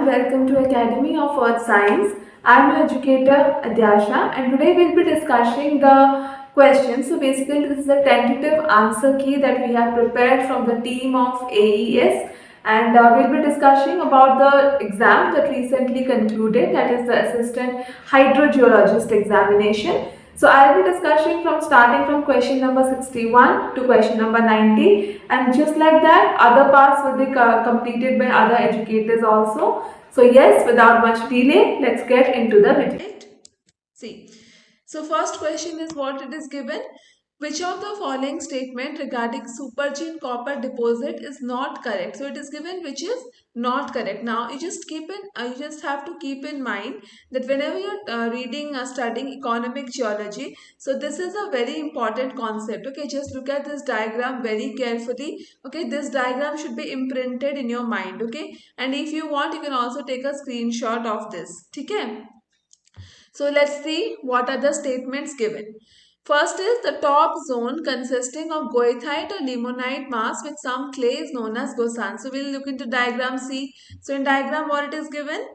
everyone, welcome to Academy of Earth Science. I'm your educator Adyasha and today we'll be discussing the questions. So basically this is a tentative answer key that we have prepared from the team of AES, and we'll be discussing about the exam that recently concluded, that is the Assistant Hydrogeologist examination. So I'll be discussing from starting from question number 61 to question number 90, and just like that other parts will be completed by other educators also. So yes, without much delay, let's get into the video. See, so first question is what it is given. Which of the following statement regarding supergene copper deposit is not correct? So it is given which is not correct. Now you just have to keep in mind that whenever you're reading or studying economic geology, so this is a very important concept. Okay, just look at this diagram very carefully. Okay, this diagram should be imprinted in your mind. Okay, and if you want, you can also take a screenshot of this. Okay. So let's see what are the statements given. First is the top zone consisting of goethite or limonite mass with some clay is known as Gosan. So we'll look into diagram C. So in diagram what it is given?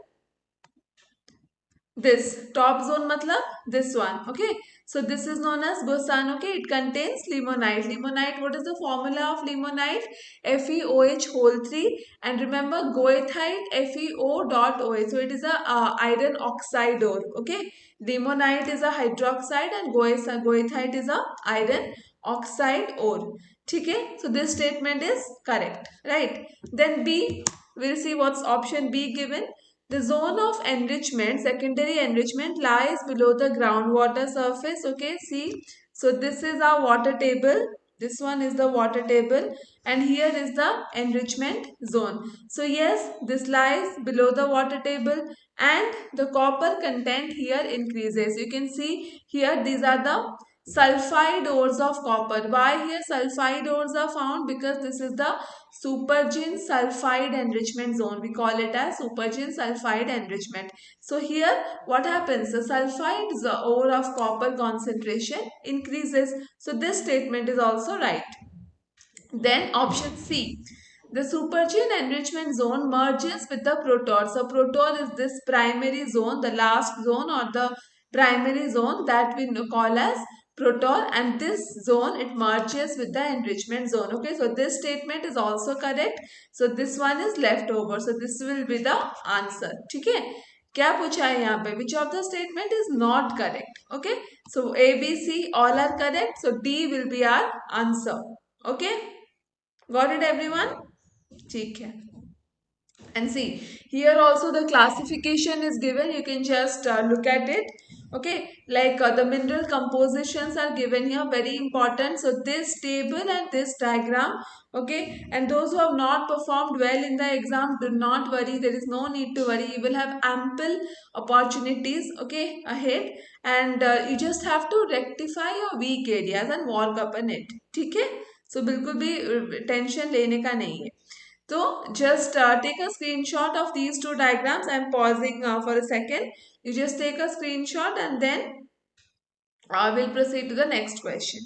This top zone matlab this one. Okay. So this is known as Gosan. Okay. It contains limonite. Limonite, what is the formula of limonite? FeOH whole 3. And remember goethite FeO.OH. So it is a iron oxide ore. Okay. Limonite is a hydroxide and goethite is a iron oxide ore. Okay. So this statement is correct. Right. Then B, we'll see what's option B given. The zone of enrichment, secondary enrichment, lies below the groundwater surface. Okay, see. So this is our water table. This one is the water table. And here is the enrichment zone. So yes, this lies below the water table. And the copper content here increases. You can see here these are the sulfide ores of copper. Why here sulfide ores are found? Because this is the supergene sulfide enrichment zone. We call it as supergene sulfide enrichment. So here what happens? The sulfide ore of copper concentration increases. So this statement is also right. Then option C. The supergene enrichment zone merges with the protor. So protor is this primary zone, the last zone or the primary zone that we call as protor, and this zone it merges with the enrichment zone. Okay, so this statement is also correct. So this one is left over. So this will be the answer. Okay. क्या पूछा है यहाँ पे? Which of the statement is not correct? Okay, so A, B, C all are correct. So D will be our answer. Okay. Got it everyone? ठीक है. And see, here also the classification is given. You can just look at it. Okay, like the mineral compositions are given here, very important. So this table and this diagram, okay, and those who have not performed well in the exam, do not worry, there is no need to worry. You will have ample opportunities, okay, ahead, and you just have to rectify your weak areas and work upon it. ठीक है? So बिल्कुल भी tension लेने का नहीं है. So just take a screenshot of these two diagrams. I am pausing for a second. You just take a screenshot and then I will proceed to the next question.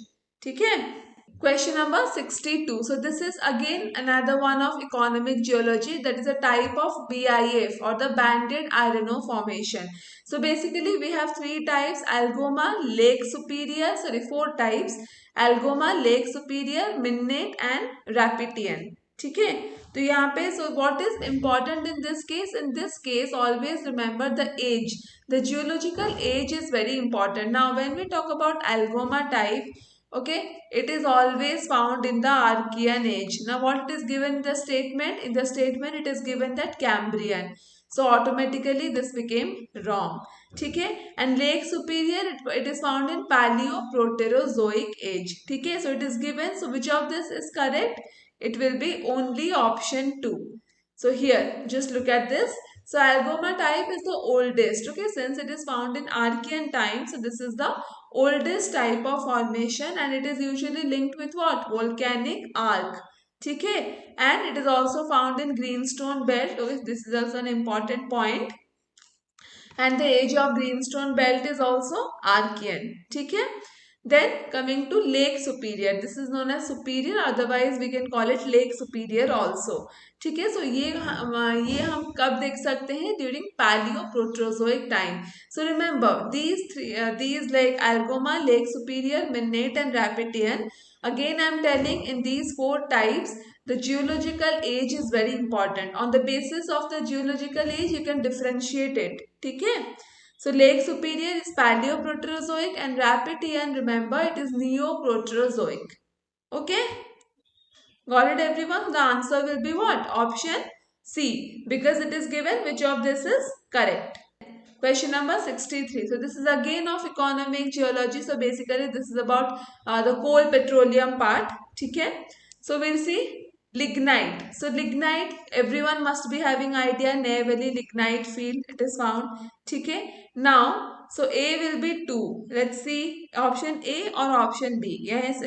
Okay? Question number 62. So this is again another one of economic geology, that is a type of BIF or the banded iron ore formation. So basically we have three types: Algoma, Lake Superior, sorry, four types: Algoma, Lake Superior, Minnate and Rapidian. Okay? तो यहाँ पे so what is important in this case? In this case always remember the age. The geological age is very important. Now when we talk about Algoma type, okay, it is always found in the Archean age. Now what is given in the statement? In the statement it is given that Cambrian. So automatically this became wrong. Okay, and Lake Superior it is found in Paleoproterozoic age. Okay, so it is given. So which of this is correct? It will be only option 2. So here just look at this. So Algoma type is the oldest. Okay, since it is found in Archean time, so this is the oldest type of formation and it is usually linked with what? Volcanic arc. Okay, and it is also found in greenstone belt. Okay, this is also an important point. And the age of greenstone belt is also Archean. Okay. Then coming to Lake Superior, this is known as Superior, otherwise we can call it Lake Superior also. ठीक है, so ये हम कब देख सकते हैं? During Paleoproterozoic time. So remember these like Algoma, Lake Superior, Minnate and Rapidian. Again I am telling, in these four types the geological age is very important. On the basis of the geological age you can differentiate it. ठीक है. So Lake Superior is Paleoproterozoic and Rapidian, remember, it is Neoproterozoic. Okay? Got it everyone? The answer will be what? Option C. Because it is given, which of this is correct? Question number 63. So this is again of economic geology. So basically this is about the coal petroleum part. Okay? So we'll see lignite. So lignite, everyone must be having idea. Ney Valley lignite field, it is found. Okay? Now, so A will be 2. Let's see option A or option B. Yes,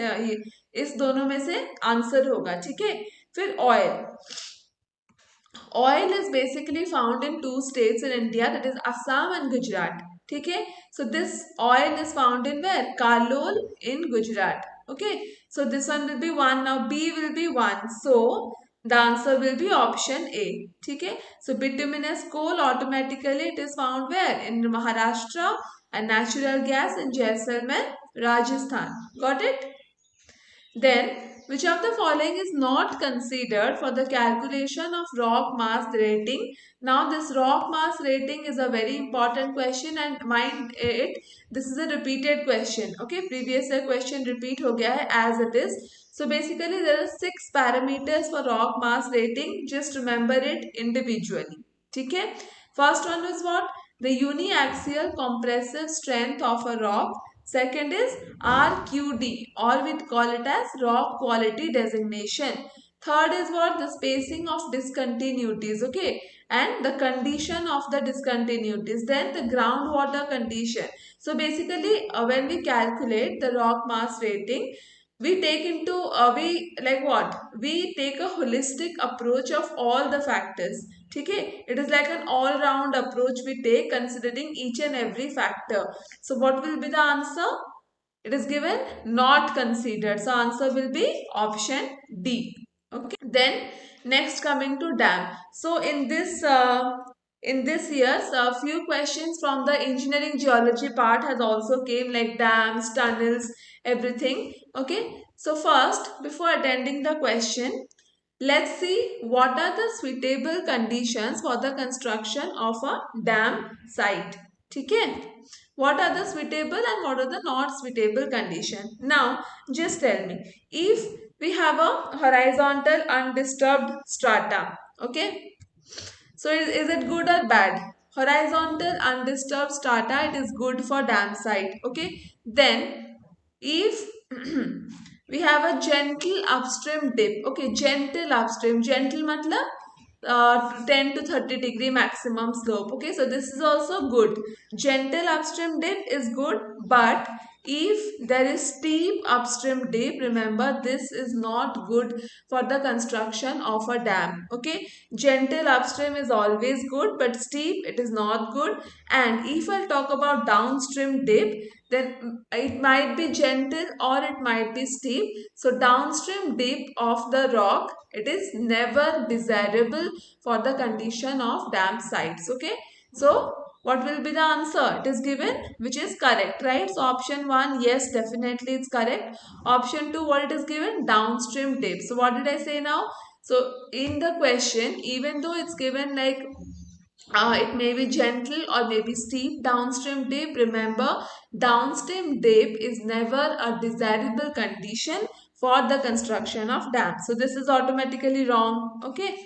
इस दोनों में से answer होगा. ठीक है. फिर oil. Oil is basically found in two states in India, that is Assam and Gujarat. Okay, so this oil is found in where? Kalol in Gujarat. Okay, so this one will be 1. Now B will be 1. So the answer will be option A. Okay, so bituminous coal, automatically it is found where? In Maharashtra, and natural gas in Jaisalmer, Rajasthan. Got it? Then, which of the following is not considered for the calculation of rock mass rating? Now, this rock mass rating is a very important question, and mind it, this is a repeated question. Okay, previous year question repeat ho gaya hai as it is. So, basically there are 6 parameters for rock mass rating. Just remember it individually. Okay? First one is what? The uniaxial compressive strength of a rock. Second is RQD, or we call it as rock quality designation. Third is what? The spacing of discontinuities, okay, and the condition of the discontinuities. Then the groundwater condition. So basically when we calculate the rock mass rating, we take into we like what? We take a holistic approach of all the factors. Okay, it is like an all round approach we take, considering each and every factor. So what will be the answer? It is given not considered. So answer will be option D. Okay. Then next coming to dam. So in this year's a few questions from the engineering geology part has also came, like dams, tunnels, everything. Okay. So first, before attending the question, let's see what are the suitable conditions for the construction of a dam site. Okay. What are the suitable and what are the not suitable conditions? Now, just tell me, if we have a horizontal undisturbed strata, okay? So, is it good or bad? Horizontal undisturbed strata, it is good for dam site, okay? Then, if we have a gentle upstream dip, okay, gentle upstream, gentle matlab 10 to 30 degree maximum slope. Okay, so this is also good. Gentle upstream dip is good, but if there is steep upstream dip, remember this is not good for the construction of a dam. Okay, gentle upstream is always good, but steep it is not good. And if I'll talk about downstream dip, then it might be gentle or it might be steep. So downstream dip of the rock, it is never desirable for the condition of dam sites. Okay, so what will be the answer? It is given, which is correct, right? So option 1, yes, definitely it's correct. Option 2, what it is given? Downstream dip. So what did I say now? So in the question, even though it's given like it may be gentle or maybe steep downstream dip, remember downstream dip is never a desirable condition for the construction of dam. So this is automatically wrong. Okay.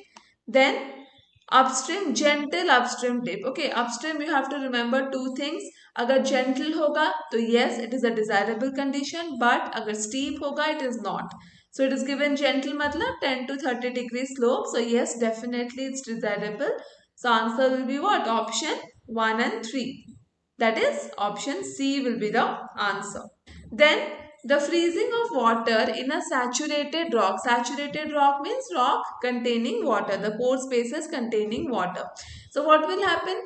Then upstream, gentle upstream dip. Okay, upstream you have to remember two things. अगर gentle होगा तो yes it is a desirable condition, but अगर steep होगा it is not. So it is given gentle matlab 10 to 30 degree slope. So yes, definitely it's desirable. So answer will be what? Option 1 and 3. That is option C will be the answer. Then the freezing of water in a saturated rock. Saturated rock means rock containing water. The pore spaces containing water. So what will happen?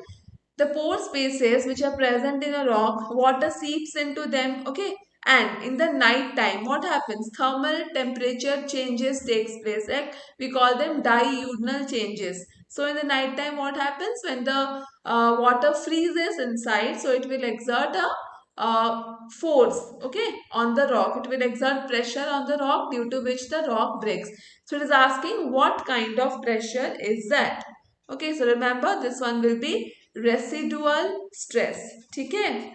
The pore spaces which are present in a rock, water seeps into them. Okay. And in the night time, what happens? Thermal temperature changes takes place. Like we call them diurnal changes. So in the night time, what happens? When the water freezes inside, so it will exert a force, okay, on the rock. It will exert pressure on the rock, due to which the rock breaks. So it is asking what kind of pressure is that. Okay, so remember this one will be residual stress. Okay.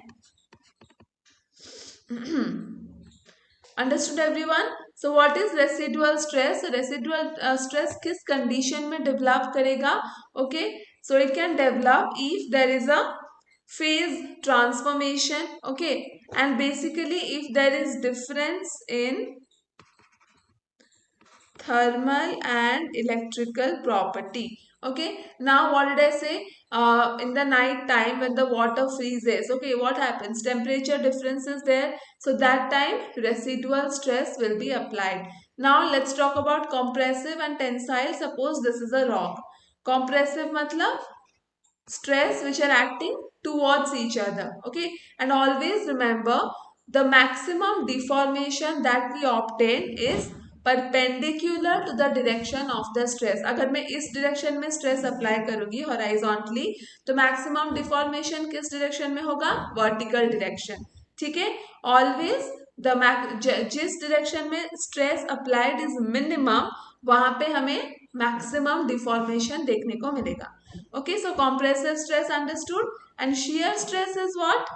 Understood everyone? So what is residual stress? So residual stress किस condition में develop करेगा? Okay, so it can develop if there is a phase transformation, okay, and basically if there is difference in thermal and electrical property. Okay, now what did I say? In the night time when the water freezes, okay, what happens? Temperature difference is there, so that time residual stress will be applied. Now let's talk about compressive and tensile. Suppose this is a rock. Compressive matlab stress which are acting towards each other, okay, and always remember the maximum deformation that we obtain is perpendicular to the direction of the stress. अगर मैं इस direction में stress apply करूँगी horizontally, तो maximum deformation किस direction में होगा? Vertical direction. ठीक है, always the जिस direction में stress applied is minimum, वहां पे हमें maximum deformation देखने को मिलेगा. Okay, so compressive stress understood, and shear stress is what?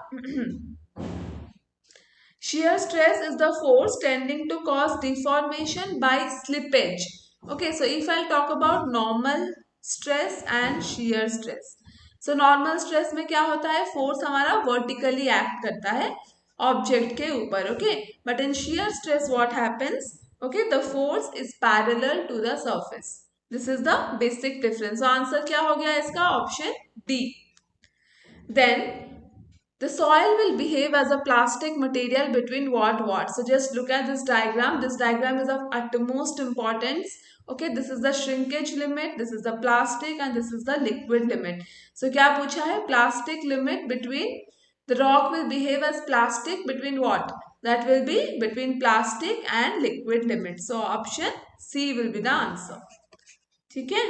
Shear stress is the force tending to cause deformation by slippage. Okay, so if I'll talk about normal stress and shear stress. So normal stress में क्या होता है? Force हमारा vertically act करता है object के ऊपर, okay? But in shear stress what happens? Okay, the force is parallel to the surface. This is the basic difference. So answer क्या हो गया इसका? Option D. Then the soil will behave as a plastic material between what? So just look at this diagram. This diagram is of utmost importance. Okay, this is the shrinkage limit, this is the plastic, and this is the liquid limit. So क्या पूछा है? Plastic limit between, the rock will behave as plastic between what? That will be between plastic and liquid limit. So option C will be the answer. ठीक है?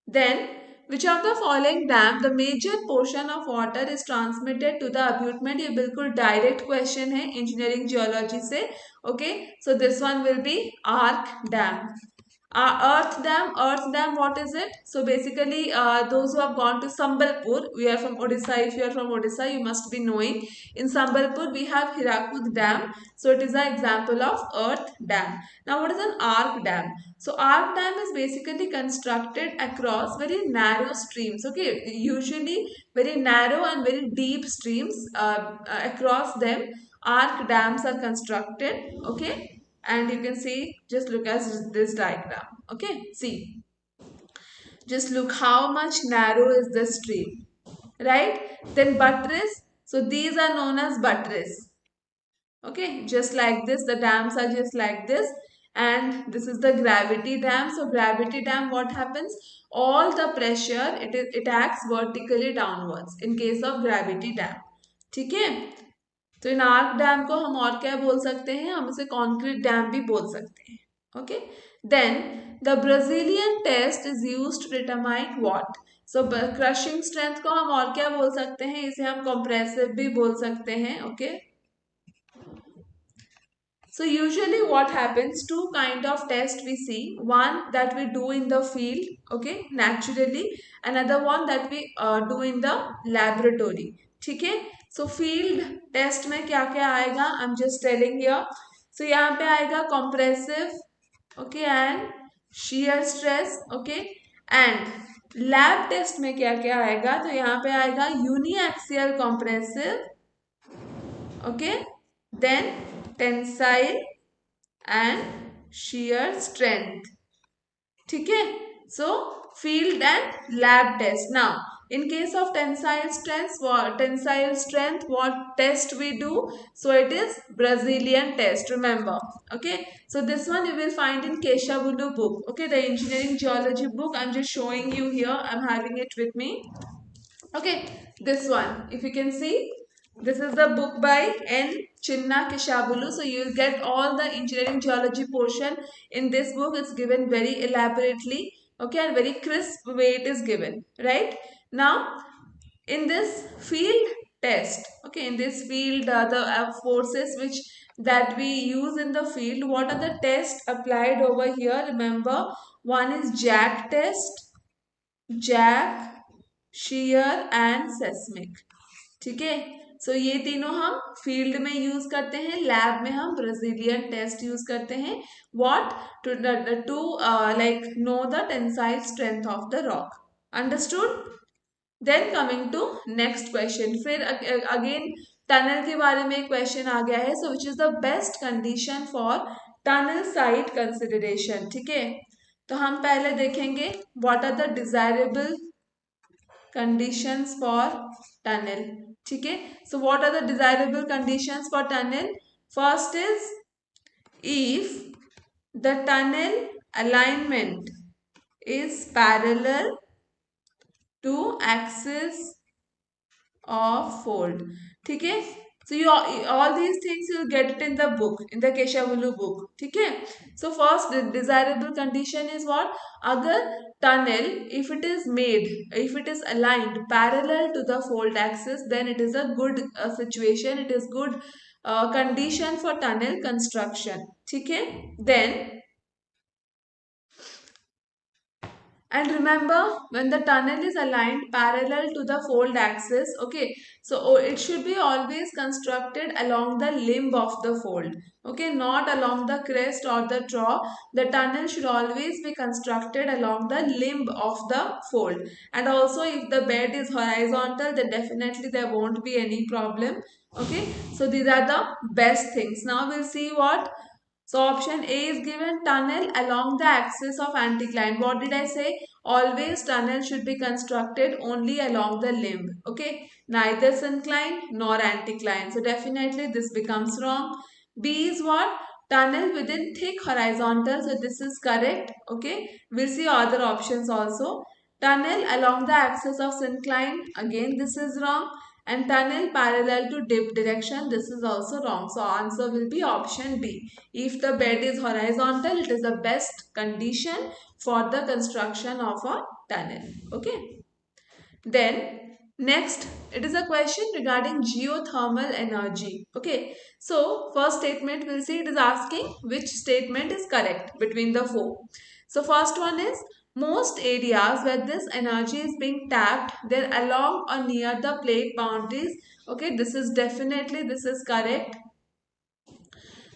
Then, which of the following dam the major portion of water is transmitted to the abutment? ये बिल्कुल direct question है engineering geology से. Okay, so this one will be Arc Dam. Earth dam, what is it? So basically, those who have gone to Sambalpur, we are from Odisha. If you are from Odisha, you must be knowing. In Sambalpur, we have Hirakud Dam. So it is an example of earth dam. Now, what is an arc dam? So arc dam is basically constructed across very narrow streams. Okay, usually very narrow and very deep streams. Across them, arc dams are constructed. Okay. And you can see, just look at this diagram. Okay, see, just look how much narrow is the stream, right? Then buttress, so these are known as buttress. Okay, just like this, the dams are just like this, and this is the gravity dam. So gravity dam, what happens? All the pressure, it acts vertically downwards in case of gravity dam. ठीक है, तो इन arc dam को हम और क्या बोल सकते हैं? हम इसे कॉन्क्रीट डैम भी बोल सकते हैं. Okay, then the Brazilian test is used to determine what? So crushing strength को हम और क्या बोल सकते हैं? इसे हम कंप्रेसिव भी बोल सकते हैं. Okay, so usually what happens, two kind of test we see, one that we do in the field, okay, naturally, another one that we do in the laboratory. ठीक है, so field test में क्या क्या आएगा? I'm just telling here. So यहाँ पे आएगा compressive, okay, and shear stress, okay, and lab test में क्या क्या आएगा? तो यहाँ पे आएगा uniaxial compressive, okay, then tensile and shear strength. ठीक है, so field and lab test. Now in case of tensile strength, what test we do? So it is Brazilian test, remember. Okay, so this one you will find in Keshavulu book, okay, the engineering geology book. I'm just showing you here, I'm having it with me. Okay, this one, if you can see, this is the book by N. Chinna Keshavulu. So you will get all the engineering geology portion in this book. It's given very elaborately, okay, and very crisp way it is given, right? Now, in this field test, okay, in this field, the forces which that we use in the field, what are the tests applied over here? Remember, one is Jack test, Jack, shear and seismic. ठीक है, सो ये तीनों हम field में use करते हैं. Lab में हम ब्राजीलियन टेस्ट यूज करते हैं. What? To like know the tensile strength of the rock. Understood? Then coming to next question. फिर अगेन टनल के बारे में क्वेश्चन आ गया है. So which is the best condition for tunnel site consideration. ठीक है, तो हम पहले देखेंगे what are the desirable conditions for tunnel. ठीक है, so what are the desirable conditions for tunnel? First is if the tunnel alignment is parallel to axis of fold. ठीक है, so you all these things you will get it in the book, in the Keshavulu book. ठीक है, so first the desirable condition is what? अगर tunnel, if it is made, if it is aligned parallel to the fold axis, then it is a good situation, it is good condition for tunnel construction. ठीक है, then and remember, when the tunnel is aligned parallel to the fold axis, okay, so it should be always constructed along the limb of the fold, okay, not along the crest or the trough. The tunnel should always be constructed along the limb of the fold. And also, if the bed is horizontal, then definitely there won't be any problem. Okay, so these are the best things. Now we'll see what. So option A is given, tunnel along the axis of anticline. What did I say? Always tunnel should be constructed only along the limb. Okay, neither syncline nor anticline. So definitely this becomes wrong. B is what? Tunnel within thick horizontal. So this is correct. Okay, we'll see other options also. Tunnel along the axis of syncline. Again, this is wrong. And tunnel parallel to dip direction. This is also wrong. So answer will be option B. If the bed is horizontal, it is the best condition for the construction of a tunnel. Okay. Then next, it is a question regarding geothermal energy. Okay. So first statement we'll see, it is asking which statement is correct between the four. So first one is, most areas where this energy is being tapped, they're along or near the plate boundaries. Okay, this is definitely, this is correct.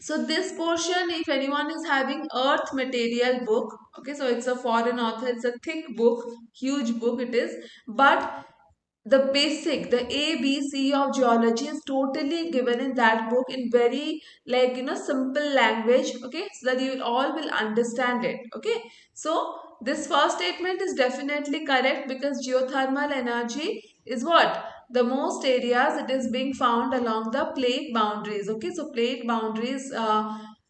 So this portion, if anyone is having earth material book, okay, so it's a foreign author, it's a thick book, huge book it is, but the basic, the ABC of geology is totally given in that book in very, like, simple language, okay, so that you all will understand it. Okay, so this first statement is definitely correct, because geothermal energy is what? The most areas it is being found along the plate boundaries. Okay, so plate boundaries,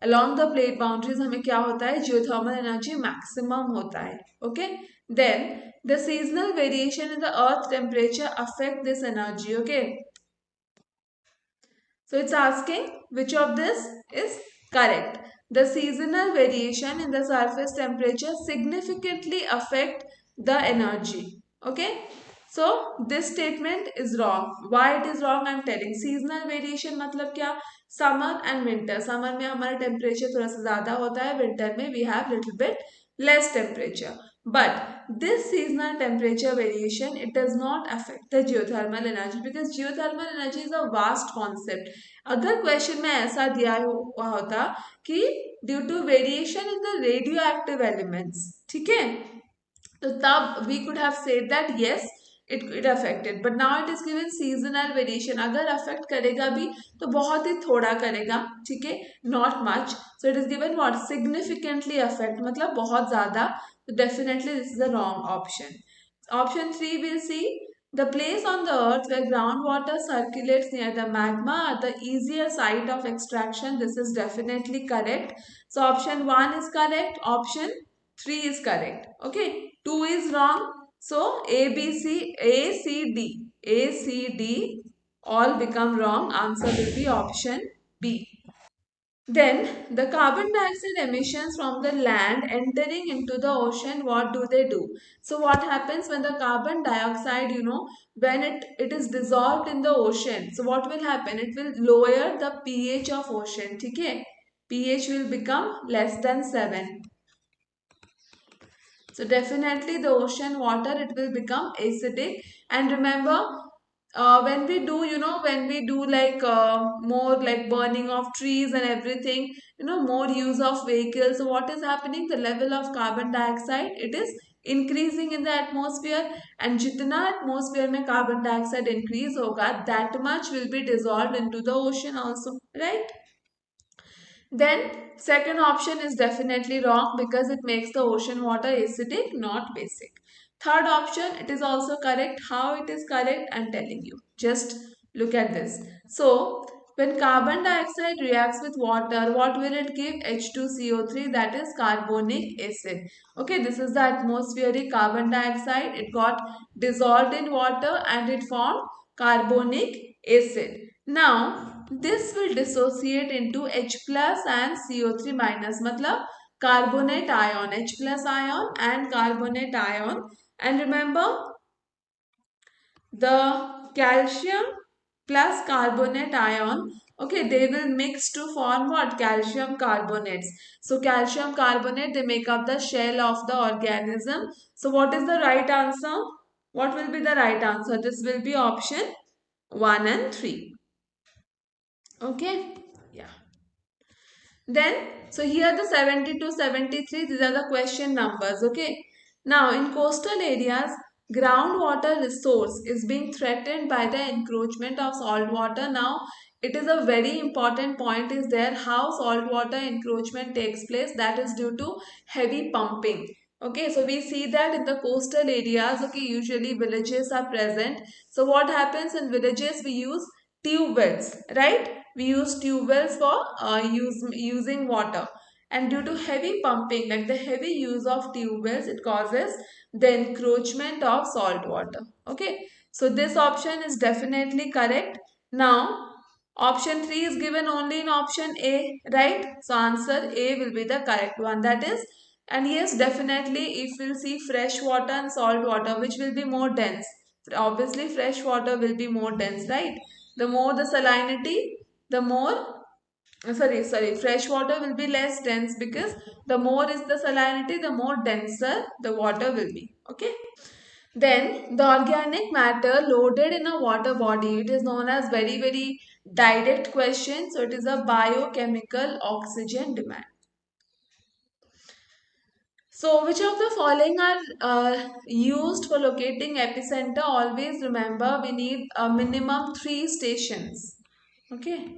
along the plate boundaries हमें क्या होता है? Geothermal energy maximum होता है. Okay, then the seasonal variation in the earth temperature affect this energy. Okay, so it's asking which of this is correct. The seasonal variation in the surface temperature significantly affect the energy. Okay, so this statement is wrong. Why it is wrong? I'm telling. Seasonal variation मतलब क्या? Summer and winter. Summer में हमारा temperature थोड़ा सा ज़्यादा होता है. Winter में we have little bit less temperature. But this seasonal temperature variation, it does not affect the geothermal energy, because geothermal energy is a vast concept. अगर question में ऐसा दिया हुआ होता कि due to variation in the radioactive elements, ठीक है, तो तब we could have said that yes it affected, but now it is given seasonal variation. अगर अफेक्ट करेगा भी तो बहुत ही थोड़ा करेगा, ठीक है, not much. So it is given what? Significantly affect, मतलब बहुत ज्यादा. तो definitely this is the wrong option. Option 3 will see, the place on the earth where groundwater circulates near the magma are the easier site of extraction. This is definitely correct. So option 1 is correct. Option 3 is correct. Okay. 2 is wrong. So A, B, C, A, C, D. A, C, D all become wrong. Answer will be option B. Then the carbon dioxide emissions from the land entering into the ocean, what do they do? So what happens when the carbon dioxide, when it is dissolved in the ocean, so what will happen? It will lower the pH of ocean. Okay? pH will become less than 7. So definitely the ocean water, it will become acidic. And remember, when we do, when we do like more like burning of trees and everything, more use of vehicles. So what is happening? The level of carbon dioxide, it is increasing in the atmosphere. And jitna atmosphere mein carbon dioxide increase hoga, that much will be dissolved into the ocean also, right? Then second option is definitely wrong because it makes the ocean water acidic, not basic. Third option, it is also correct. How it is correct? I'm telling you. Just look at this. So when carbon dioxide reacts with water, what will it give? H2CO3, that is carbonic acid. Okay, this is the atmospheric carbon dioxide. It got dissolved in water and it formed carbonic acid. Now, this will dissociate into H plus and CO3 minus, matlab carbonate ion, H plus ion and carbonate ion. And remember, the calcium plus carbonate ion, okay, they will mix to form what? Calcium carbonates. So calcium carbonate, they make up the shell of the organism. So what is the right answer? What will be the right answer? This will be option 1 and 3. Okay, yeah. Then, so here the 70 to 73, these are the question numbers, okay. Now, in coastal areas, groundwater resource is being threatened by the encroachment of salt water. Now, it is a very important point is there how saltwater encroachment takes place, that is due to heavy pumping. Okay, so we see that in the coastal areas, okay, usually villages are present. So what happens in villages? We use tube wells, right? We use tube wells for using water. And due to heavy pumping, like the heavy use of tube wells, it causes the encroachment of salt water. Okay, so this option is definitely correct. Now, option 3 is given only in option A, right? So answer A will be the correct one. That is, and yes, definitely if we'll see fresh water and salt water, which will be more dense? Obviously, fresh water will be more dense, right? The more the salinity, the more, fresh water will be less dense because the more is the salinity, the more denser the water will be. Okay. Then the organic matter loaded in a water body, it is known as very, very direct question. So it is a biochemical oxygen demand. So which of the following are used for locating epicenter? Always remember we need a minimum 3 stations. Okay,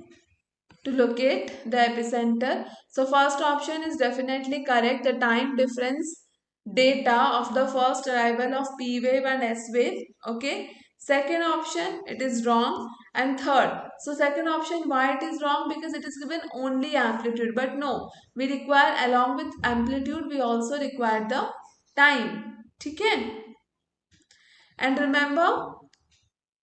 to locate the epicenter. So first option is definitely correct. The time difference data of the first arrival of P wave and S wave. Okay. Second option, it is wrong. And third, so second option, why it is wrong? Because it is given only amplitude. But no, we require along with amplitude, we also require the time. Okay. And remember,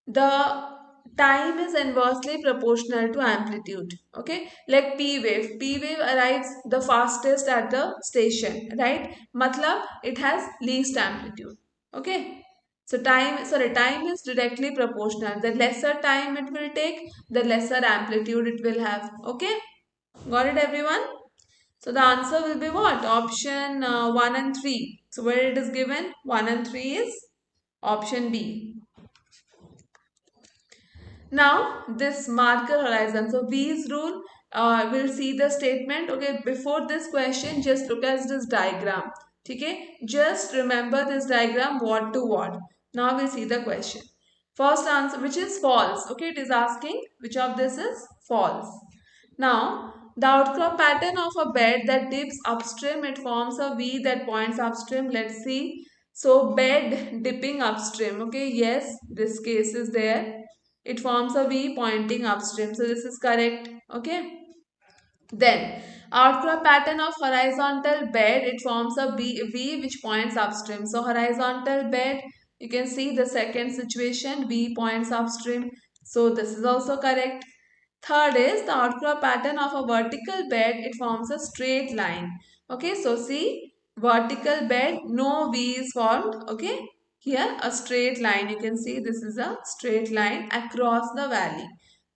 the time is inversely proportional to amplitude. Okay, like P wave arrives the fastest at the station, right? Matlab it has least amplitude. Okay, so time is directly proportional. The lesser time it will take, the lesser amplitude it will have. Okay, got it everyone? So the answer will be what? Option 1 and 3. So where it is given 1 and 3 is option B. Now, this marker horizon. So, B's rule, we'll see the statement. Okay, before this question, just look at this diagram. Okay, just remember this diagram word to word. Now, we'll see the question. First answer, which is false. Okay, it is asking which of this is false. Now, the outcrop pattern of a bed that dips upstream, it forms a V that points upstream. Let's see. So, bed dipping upstream. Okay, yes, this case is there. It forms a V pointing upstream. So, this is correct. Okay. Then, outcrop pattern of horizontal bed, it forms a V which points upstream. So, horizontal bed, you can see the second situation, V points upstream. So, this is also correct. Third is the outcrop pattern of a vertical bed. It forms a straight line. Okay, so see, vertical bed, no V is formed. Okay, here a straight line. You can see this is a straight line across the valley.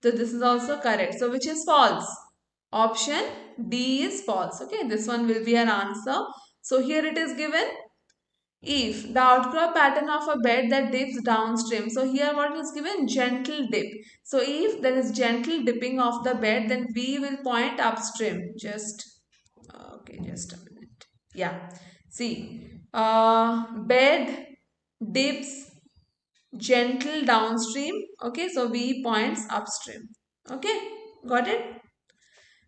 So this is also correct. So which is false? Option D is false. Okay, this one will be our answer. So here it is given, if the outcrop pattern of a bed that dips downstream. So here what is given? Gentle dip. So if there is gentle dipping of the bed, then we will point upstream. Just a minute. Yeah. See, bed dips gentle downstream. Okay, so V points upstream. Okay, got it?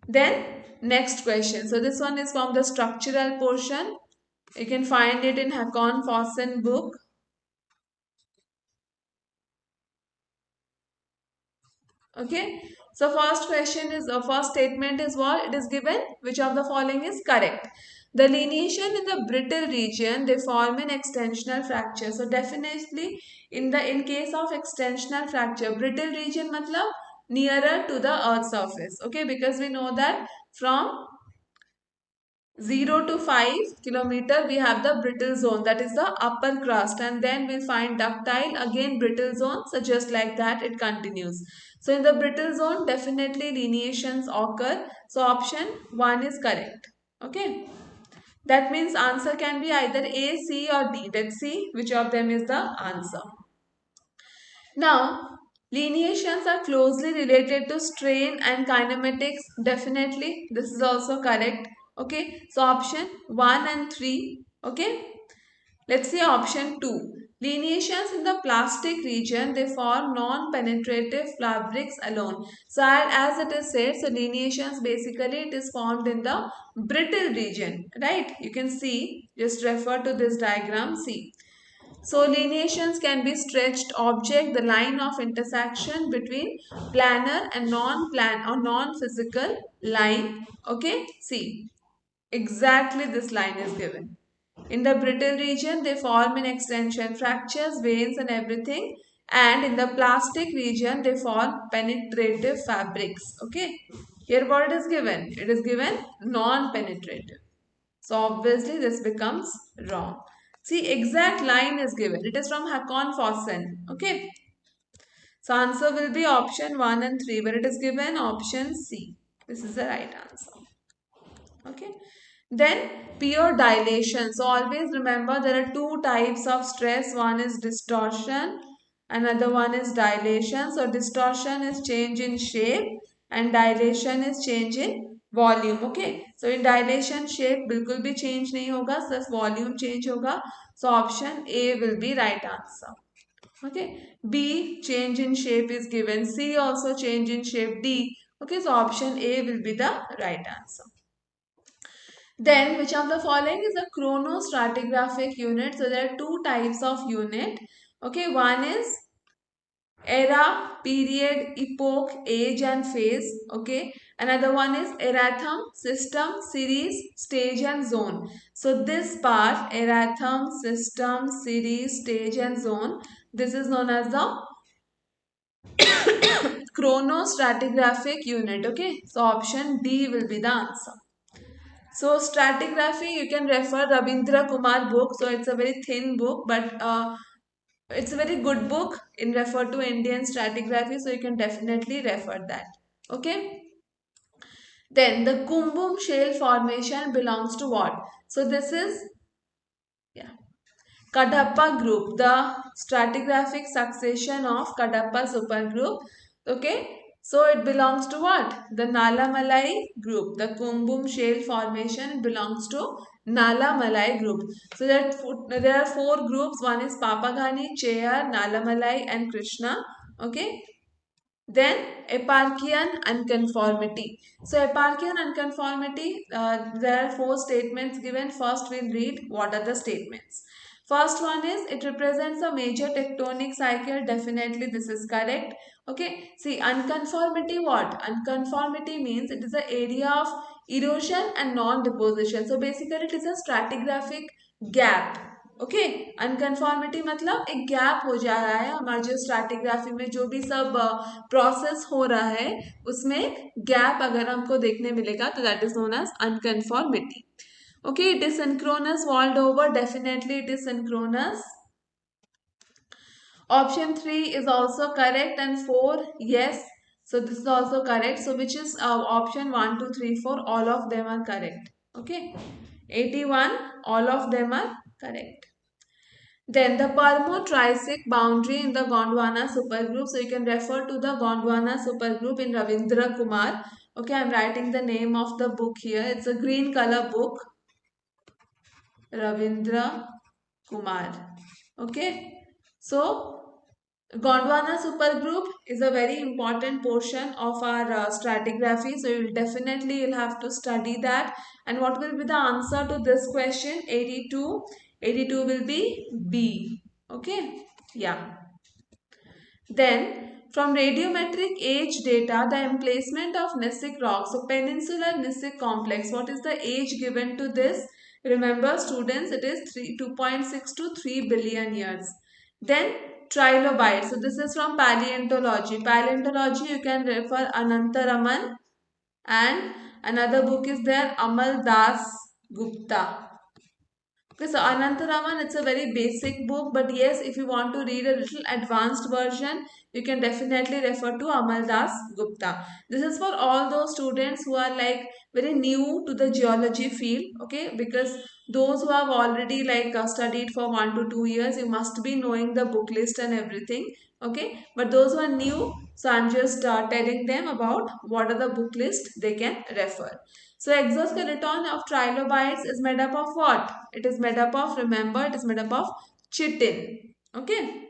Then next question. So this one is from the structural portion. You can find it in Hakon Fossen book. Okay. So first question is, first statement is what? It is given, which of the following is correct? The lineation in the brittle region, they form an extensional fracture. So definitely in case of extensional fracture, brittle region matlab nearer to the earth surface. Okay, because we know that from 0 to 5 kilometer we have the brittle zone, that is the upper crust, and then we'll find ductile, again brittle zone. So just like that it continues. So in the brittle zone definitely lineations occur. So option 1 is correct. Okay, that means answer can be either A, C or D. Let's see which of them is the answer. Now, lineations are closely related to strain and kinematics. Definitely, this is also correct. Okay, so option 1 and 3. Okay, let's see option 2. Lineations in the plastic region, they form non-penetrative fabrics alone. So as it is said, so lineations basically it is formed in the brittle region, right? You can see, just refer to this diagram, see. So lineations can be stretched object, the line of intersection between planar and non-plan or non-physical line. Okay, see, exactly this line is given. In the brittle region, they form in extension fractures, veins and everything. And in the plastic region, they form penetrative fabrics. Okay, here what is given? It is given non-penetrative. So obviously this becomes wrong. See, exact line is given. It is from Hakon Fossen. Okay. So answer will be option 1 and 3, but it is given option C. This is the right answer. Okay. Then pure dilation. So always remember there are two types of stress. One is distortion. Another one is dilation. So distortion is change in shape and dilation is change in volume. Okay. So in dilation shape बिल्कुल भी change नहीं होगा, सिर्फ volume change होगा. So option A will be right answer. Okay. B, change in shape is given. C also change in shape. D. Okay. So option A will be the right answer. Then, which of the following is a chronostratigraphic unit? So, there are two types of unit. Okay, one is era, period, epoch, age and phase. Okay, another one is eratham, system, series, stage and zone. So, this part, eratham, system, series, stage and zone, this is known as the chronostratigraphic unit. Okay, so option D will be the answer. So stratigraphy, you can refer Rabindra Kumar book. So it's a very thin book, but it's a very good book in refer to Indian stratigraphy. So you can definitely refer that. Okay. Then the Kumbum shale formation belongs to what? So this is, yeah, Kadapa group, the stratigraphic succession of Kadapa supergroup. Okay, so it belongs to what? The Nala Malai group. The Kumbum shale formation belongs to Nala Malai group. So there are four groups. One is Papagani, Cheyar, Nala Malai, and Krishna. Okay. Then eparchian unconformity. So eparchian unconformity, there are four statements given. First we'll read what are the statements. First one is it represents a major tectonic cycle. Definitely this is correct. Okay. See, unconformity what? Unconformity means it is the area of erosion and non-deposition. So basically it is a stratigraphic gap. Okay, unconformity मतलब एक gap हो जा रहा है हमारे जो stratigraphy में जो भी सब प्रोसेस हो रहा है उसमें गैप अगर हमको देखने मिलेगा तो that is known as unconformity. Okay, it is synchronous world over. Definitely, it is synchronous. Option 3 is also correct, and 4, yes. So this is also correct. So which is option 1, 2, 3, 4? All of them are correct. Okay, 81. All of them are correct. Then the Permo-Triassic boundary in the Gondwana supergroup. So you can refer to the Gondwana supergroup in Ravindra Kumar. Okay, I'm writing the name of the book here. It's a green color book. Ravindra Kumar. Okay, so Gondwana supergroup is a very important portion of our stratigraphy. So you'll have to study that. And what will be the answer to this question? 82. 82 will be B. Okay, yeah. Then from radiometric age data, the emplacement of gneissic rocks. So peninsular gneissic complex. What is the age given to this? Remember students, it is 2.6 to 3 billion years. Then trilobites. So this is from paleontology. Paleontology you can refer Anantaraman, and another book is there, Amal Das Gupta. Okay, so Anantaraman, it's a very basic book, but yes, if you want to read a little advanced version, you can definitely refer to Amal Das Gupta. This is for all those students who are like very new to the geology field, okay, because those who have already like studied for 1 to 2 years, you must be knowing the book list and everything, okay, but those who are new, so I'm just telling them about what are the book list they can refer. So exoskeleton of trilobites is made up of what? It is made up of, remember, it is made up of chitin. Okay.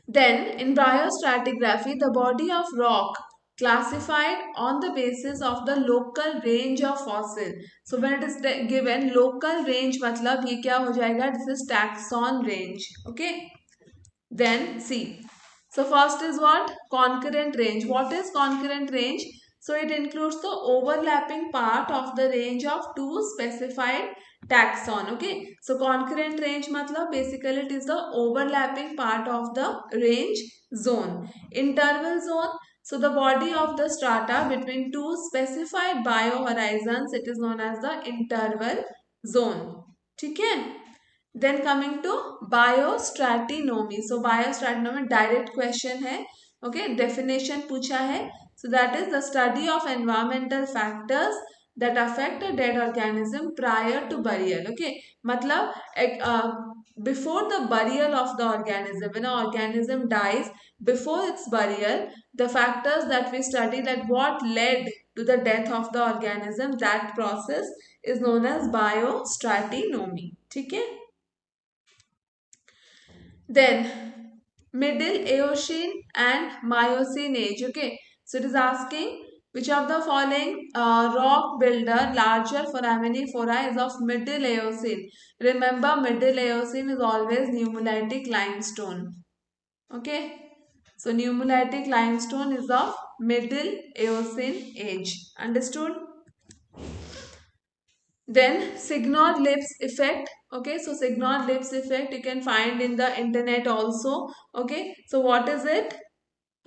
Then in biostratigraphy, the body of rock classified on the basis of the local range of fossil. So when it is given local range, मतलब ये क्या हो जाएगा? This is taxon range. Okay. Then see. So first is what? Concurrent range. What is concurrent range? So it includes the overlapping part of the range of two specified taxon. Okay. So concurrent range matlab basically it is the overlapping part of the range zone. Interval zone. So the body of the strata between two specified biohorizons, it is known as the interval zone. ठीक है? Then coming to biostratinommy. So biostratinommy direct question है. Okay, definition पूछा है. So that is the study of environmental factors that affect a dead organism prior to burial. Okay, मतलब before the burial of the organism, when an organism dies, before its burial, the factors that we study, that what led to the death of the organism, that process is known as biostratinommy. ठीक है? Then Middle Eocene and Miocene age. Okay, so it is asking which of the following rock builder larger foraminifera is of Middle Eocene. Remember, Middle Eocene is always nummulitic limestone. Okay, so nummulitic limestone is of Middle Eocene age. Understood? Then Signor-Lipps effect. Okay, so Signor-Lipps effect you can find in the internet also. Okay, so what is it?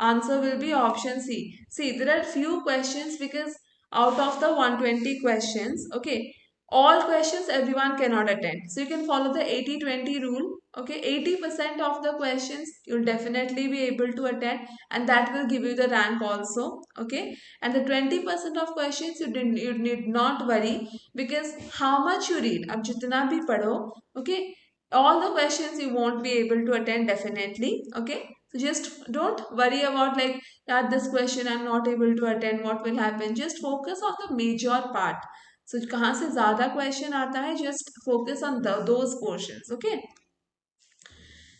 Answer will be option C. See, there are few questions because out of the 120 questions, okay, all questions everyone cannot attend. So you can follow the 80-20 rule. Okay, 80% of the questions you'll definitely be able to attend, and that will give you the rank also. Okay, and the 20% of questions you need not worry, because how much you read, ab jitna bhi padho, okay, all the questions you won't be able to attend definitely. Okay, so just don't worry about like that this question I'm not able to attend, what will happen. Just focus on the major part. So कहाँ से ज़्यादा question आता है, just focus on those portions. Okay.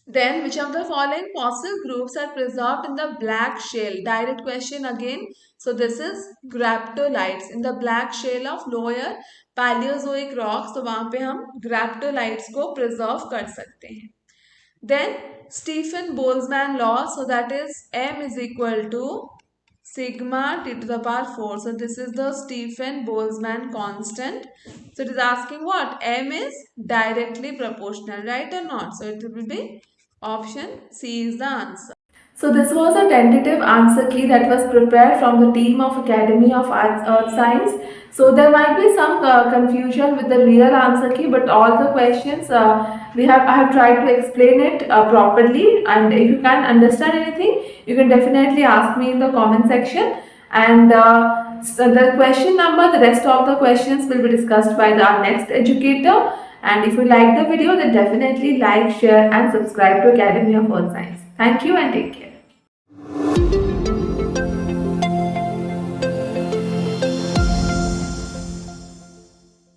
Then which of the following fossil groups are preserved in the black shale? Direct question again. So this is graptolites in the black shale of lower Paleozoic rocks. तो वहाँ पे हम graptolites को preserve कर सकते हैं. Then Stephen Boltzmann law. So that is M is equal to sigma t to the power 4. So this is the Stefan Boltzmann constant. So it is asking what? M is directly proportional, right or not? So it will be option C is the answer. So this was a tentative answer key that was prepared from the team of Academy of Arts Earth Science. So there might be some confusion with the real answer key, but all the questions I have tried to explain it properly. And if you can't understand anything, you can definitely ask me in the comment section. And so the question number, the rest of the questions will be discussed by our next educator. And if you like the video, then definitely like, share, and subscribe to Academy of Earth Science. Thank you and take care.